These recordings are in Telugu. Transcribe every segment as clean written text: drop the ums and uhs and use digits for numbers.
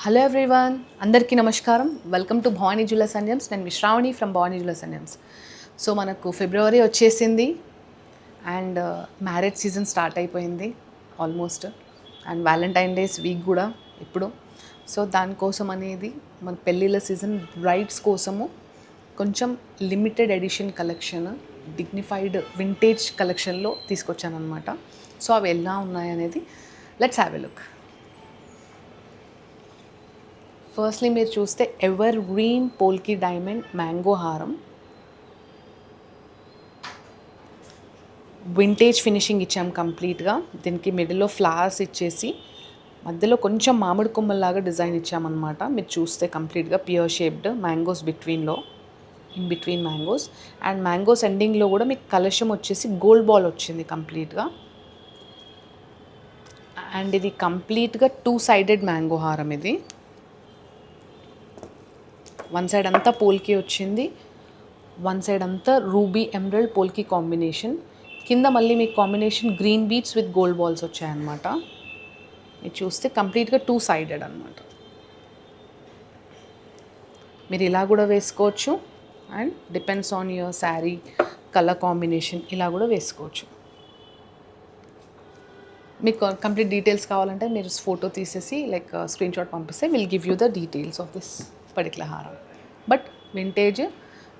హలో ఎవ్రీవన్, అందరికీ నమస్కారం. Welcome to Bhavani jewellers and gems. నేను Sravani from Bhavani jewellers and gems. So మనకు ఫిబ్రవరి వచ్చేసింది అండ్ మ్యారేజ్ సీజన్ స్టార్ట్ అయిపోయింది almost. And valentine days week కూడా ఇప్పుడు. సో దానికోసం అనేది మన పెళ్ళిళ్ళ సీజన్ బ్రైడ్స్ కోసము కొంచెం limited edition collection, dignified vintage కలెక్షన్లో తీసుకొచ్చాను అనమాట. సో అవి ఎలా ఉన్నాయనేది let's have a look. Firstly మీరు చూస్తే evergreen polki diamond mango హారం, వింటేజ్ ఫినిషింగ్ ఇచ్చాం కంప్లీట్గా. దీనికి మిడిల్లో ఫ్లవర్స్ ఇచ్చేసి మధ్యలో కొంచెం మామిడి కొమ్మల్లాగా డిజైన్ ఇచ్చామన్నమాట. మీరు చూస్తే కంప్లీట్గా pure shaped mangoes in between mangoes and mangoes ఎండింగ్లో కూడా మీకు కలశం వచ్చేసి గోల్డ్ బాల్ వచ్చింది కంప్లీట్గా. అండ్ ఇది కంప్లీట్గా 2-sided మ్యాంగో హారం. ఇది వన్ సైడ్ అంతా పోల్కి వచ్చింది, వన్ సైడ్ అంతా రూబీ ఎమరల్డ్ పోల్కి కాంబినేషన్. కింద మళ్ళీ మీకు combination green beads with gold balls వచ్చాయన్నమాట. మీరు చూస్తే కంప్లీట్గా 2-sided అనమాట. మీరు ఇలా కూడా వేసుకోవచ్చు and depends on your sari colour combination, ఇలా కూడా వేసుకోవచ్చు. మీకు కంప్లీట్ డీటెయిల్స్ కావాలంటే మీరు ఫోటో తీసేసి లైక్ స్క్రీన్ షాట్ పంపిస్తే will give you the details of this particular హారం. బట్ వింటేజ్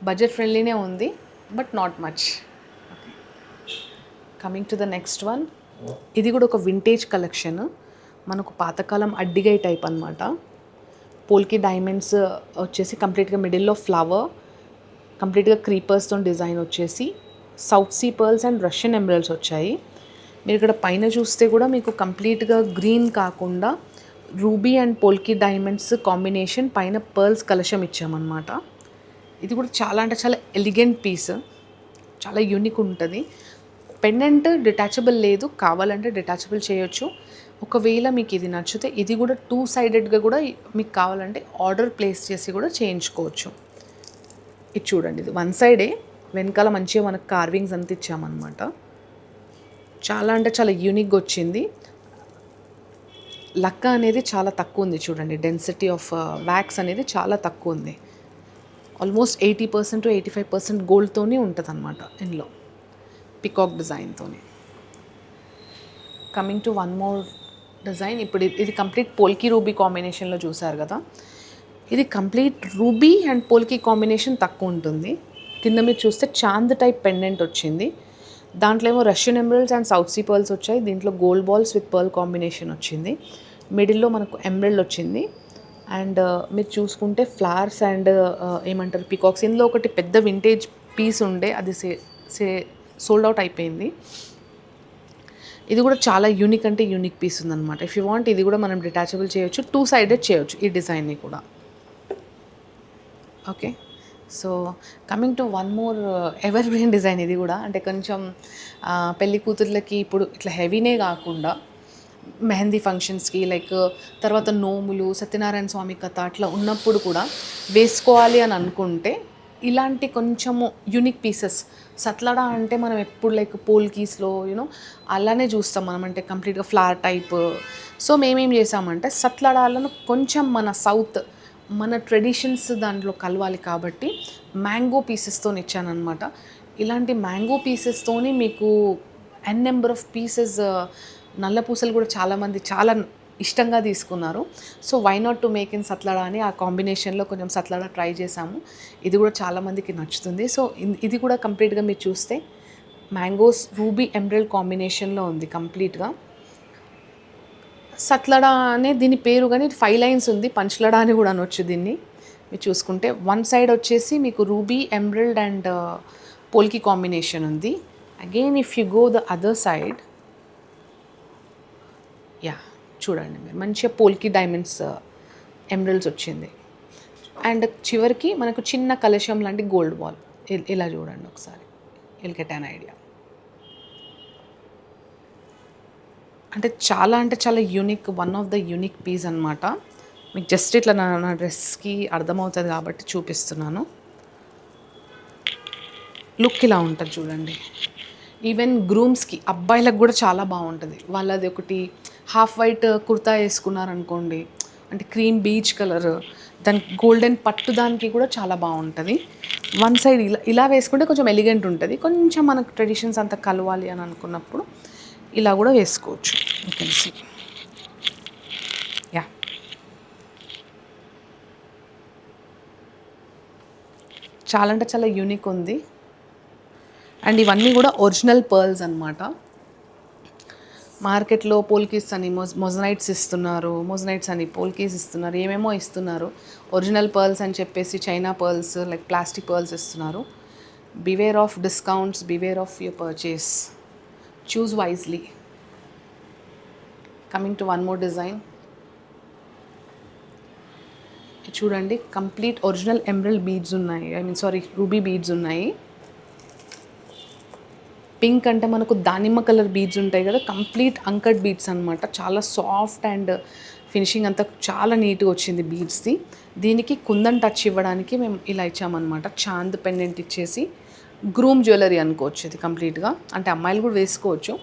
బడ్జెట్ ఫ్రెండ్లీనే ఉంది, but not much. Coming to the next one. ఇది కూడా ఒక వింటేజ్ కలెక్షన్, మనకు పాతకాలం అడ్డిగై టైప్ అనమాట. పోల్కి డైమండ్స్ వచ్చేసి కంప్లీట్గా మిడిల్లో ఫ్లవర్, కంప్లీట్గా క్రీపర్స్తో డిజైన్ వచ్చేసి south sea pearls and Russian emeralds వచ్చాయి. మీరు ఇక్కడ పైన చూస్తే కూడా మీకు కంప్లీట్గా గ్రీన్ కాకుండా రూబీ అండ్ పోల్కి డైమండ్స్ కాంబినేషన్ పైన పర్ల్స్ కలశం ఇచ్చామన్నమాట. ఇది కూడా చాలా అంటే చాలా ఎలిగెంట్ పీస్, చాలా యూనిక్ ఉంటుంది. పెండెంట్ డిటాచబుల్ లేదు, కావాలంటే డిటాచబుల్ చేయొచ్చు. ఒకవేళ మీకు ఇది నచ్చితే ఇది కూడా 2-sidedగా కూడా మీకు కావాలంటే ఆర్డర్ ప్లేస్ చేసి కూడా చేయించుకోవచ్చు. ఇది చూడండి, ఇది వన్ సైడే, వెనకాల మంచిగా మనకు కార్వింగ్స్ అంతా ఇచ్చామన్నమాట. చాలా అంటే చాలా యూనిక్గా వచ్చింది. లక్క అనేది చాలా తక్కువ ఉంది చూడండి, డెన్సిటీ ఆఫ్ వ్యాక్స్ అనేది చాలా తక్కువ ఉంది. ఆల్మోస్ట్ 80% to 85% గోల్డ్తోనే ఉంటుంది అనమాట ఇందులో, పికాక్ డిజైన్తోనే. Coming to one more design. ఇప్పుడు ఇది కంప్లీట్ పోల్కి రూబీ కాంబినేషన్లో చూసారు కదా. ఇది complete ruby and polki combination తక్కువ ఉంటుంది. కింద మీరు చూస్తే చాంద్ టైప్ పెండెంట్ వచ్చింది, దాంట్లో ఏమో Russian emeralds and south sea pearls వచ్చాయి. దీంట్లో gold balls with pearl combination వచ్చింది. మిడిల్లో మనకు ఎమరల్డ్ వచ్చింది. అండ్ మీరు చూసుకుంటే ఫ్లవర్స్ అండ్ ఏమంటారు పికాక్స్. ఇందులో ఒకటి పెద్ద వింటేజ్ పీస్ ఉండే, అది సోల్డ్ అవుట్ అయిపోయింది. ఇది కూడా చాలా యూనిక్ అంటే యూనిక్ పీస్ ఉందన్నమాట. ఇఫ్ యూ వాంట్ ఇది కూడా మనం డిటాచబుల్ చేయొచ్చు, 2-sided చేయొచ్చు ఈ డిజైన్ని కూడా. Okay, so coming to one more ever green design. ఇది కూడా అంటే కొంచెం పెళ్లి కూతుర్లకి ఇప్పుడు ఇట్లా హెవీనే కాకుండా మెహందీ ఫంక్షన్స్కి లైక్ తర్వాత నోములు, సత్యనారాయణ స్వామి కథ అట్లా ఉన్నప్పుడు కూడా వేసుకోవాలి అని అనుకుంటే ఇలాంటి కొంచెము యూనిక్ పీసెస్. సత్లడా అంటే మనం ఎప్పుడు లైక్ పోల్కీస్లో అలానే చూస్తాం మనం, అంటే కంప్లీట్గా ఫ్లవర్ టైప్. సో మేమేం చేసామంటే సత్లడాలను కొంచెం మన సౌత్ మన ట్రెడిషన్స్ దాంట్లో కలవాలి కాబట్టి మ్యాంగో పీసెస్తో ఇచ్చానమాట. ఇలాంటి మ్యాంగో పీసెస్తోని మీకు నెంబర్ ఆఫ్ పీసెస్, నల్ల పూసలు కూడా చాలామంది చాలా ఇష్టంగా తీసుకున్నారు. So why not to make in satlada అని ఆ కాంబినేషన్లో కొంచెం సత్లడా ట్రై చేసాము. ఇది కూడా చాలామందికి నచ్చుతుంది. సో ఇది కూడా కంప్లీట్గా మీరు చూస్తే మ్యాంగోస్ రూబీ ఎమరల్డ్ కాంబినేషన్లో ఉంది కంప్లీట్గా. సత్లడా అనే దీని పేరు, కానీ 5 lines ఉంది, పంచ్లడా అని కూడా అనొచ్చు దీన్ని. మీరు చూసుకుంటే వన్ సైడ్ వచ్చేసి మీకు ruby emerald and polki combination ఉంది. Again if you go the other side, yeah చూడండి మీరు మంచిగా పోల్కి డైమండ్స్ ఎమరల్డ్స్ వచ్చింది. అండ్ చివరికి మనకు చిన్న కలశం లాంటి గోల్డ్ బాల్. ఇలా చూడండి ఒకసారి, విల్ గెట్ అన్ ఐడియా. అంటే చాలా unique, one of the unique piece అనమాట. మీకు జస్ట్ ఇట్లా నా డ్రెస్కి అర్థమవుతుంది కాబట్టి చూపిస్తున్నాను. లుక్ ఇలా ఉంటుంది చూడండి. ఈవెన్ గ్రూమ్స్కి, అబ్బాయిలకు కూడా చాలా బాగుంటుంది. వాళ్ళది ఒకటి హాఫ్ వైట్ కుర్తా వేసుకున్నారనుకోండి, అంటే క్రీమ్ బీచ్ కలర్, దానికి గోల్డెన్ పట్టు దానికి కూడా చాలా బాగుంటుంది. వన్ సైడ్ ఇలా వేసుకుంటే కొంచెం ఎలిగెంట్ ఉంటుంది. కొంచెం మనకు ట్రెడిషన్స్ అంతా కలవాలి అని అనుకున్నప్పుడు ఇలా కూడా వేసుకోవచ్చు. You can see. యా, చాలా అంటే చాలా యూనిక్ ఉంది. అండ్ ఇవన్నీ కూడా ఒరిజినల్ పర్ల్స్ అనమాట. మార్కెట్లో పోల్కీస్ అని మొజనైట్స్ ఇస్తున్నారు, మొజనైట్స్ అని పోల్కీస్ ఇస్తున్నారు, ఏమేమో ఇస్తున్నారు. ఒరిజినల్ పర్ల్స్ అని చెప్పేసి China pearls like plastic pearls ఇస్తున్నారు. Beware of discounts, beware of your purchase, choose wisely. Coming to one more design. చూడండి, కంప్లీట్ ఒరిజినల్ ఎమరల్డ్ బీడ్స్ ఉన్నాయి, రూబీ బీడ్స్ ఉన్నాయి. పింక్ అంటే మనకు దానిమ్మ కలర్ బీడ్స్ ఉంటాయి కదా, కంప్లీట్ అంకట్ బీడ్స్ అనమాట. చాలా సాఫ్ట్ అండ్ ఫినిషింగ్ అంతా చాలా నీట్గా వచ్చింది బీడ్స్ది. దీనికి కుందన్ టచ్ ఇవ్వడానికి మేము ఇలా ఇచ్చామన్నమాట. చాంద్ పెండెంట్ ఇచ్చేసి గ్రూమ్ జ్యువెలరీ అనుకోవచ్చు ఇది కంప్లీట్గా. అంటే అమ్మాయిలు కూడా వేసుకోవచ్చు.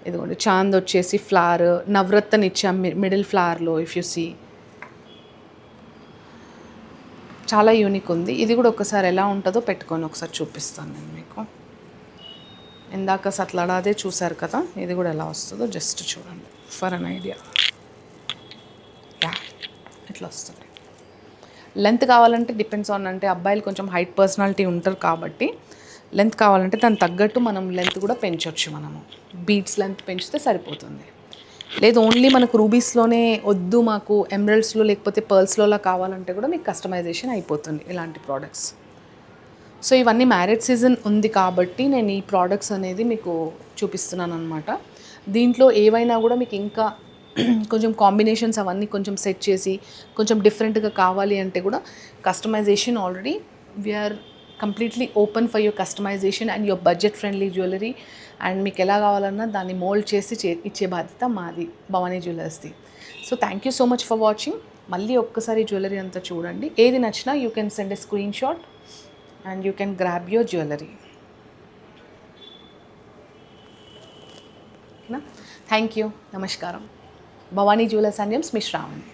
ఇదిగోండి, చాంద్ వచ్చేసి ఫ్లవర్, నవరత్న ఇచ్చాం మిడిల్ ఫ్లవర్లో. ఇఫ్ యు సీ, చాలా యూనిక్ ఉంది. ఇది కూడా ఒకసారి ఎలా ఉంటుందో పెట్టుకొని ఒకసారి చూపిస్తాను నేను మీకు. ఇందాక సత్లడాదే చూసారు కదా, ఇది కూడా ఎలా వస్తుందో జస్ట్ చూడండి ఫర్ అన్ ఐడియా. యా, ఇట్లా వస్తుంది. లెంత్ కావాలంటే డిపెండ్స్ ఆన్, అంటే అబ్బాయిలు కొంచెం హైట్ పర్సనాలిటీ ఉంటారు కాబట్టి లెంత్ కావాలంటే దానికి తగ్గట్టు మనం లెంత్ కూడా పెంచవచ్చు. మనము బీడ్స్ లెంత్ పెంచితే సరిపోతుంది. లేదు ఓన్లీ మనకు రూబీస్లోనే వద్దు, మాకు ఎమరల్డ్స్లో లేకపోతే పర్ల్స్లోలా కావాలంటే కూడా మీకు కస్టమైజేషన్ అయిపోతుంది ఇలాంటి ప్రోడక్ట్స్. సో ఇవన్నీ మ్యారేజ్ సీజన్ ఉంది కాబట్టి నేను ఈ ప్రోడక్ట్స్ అనేది మీకు చూపిస్తున్నాను అనమాట. దీంట్లో ఏవైనా కూడా మీకు ఇంకా కొంచెం కాంబినేషన్స్ అవన్నీ కొంచెం సెట్ చేసి కొంచెం డిఫరెంట్గా కావాలి అంటే కూడా customization already we are completely open for your customization and your budget friendly jewellery. And మీకు ఎలా కావాలన్నా దాన్ని మోల్డ్ చేసి ఇచ్చే బాధ్యత మాది, భవానీ జ్యువెలర్స్ది. So thank you so much for watching. మళ్ళీ ఒక్కసారి జ్యువెలరీ అంతా చూడండి. ఏది నచ్చినా you can send a screenshot and you can grab your jewelry. Thank you. Namaskaram. Bhavani Jewellers and Gems, Ms. Shravani.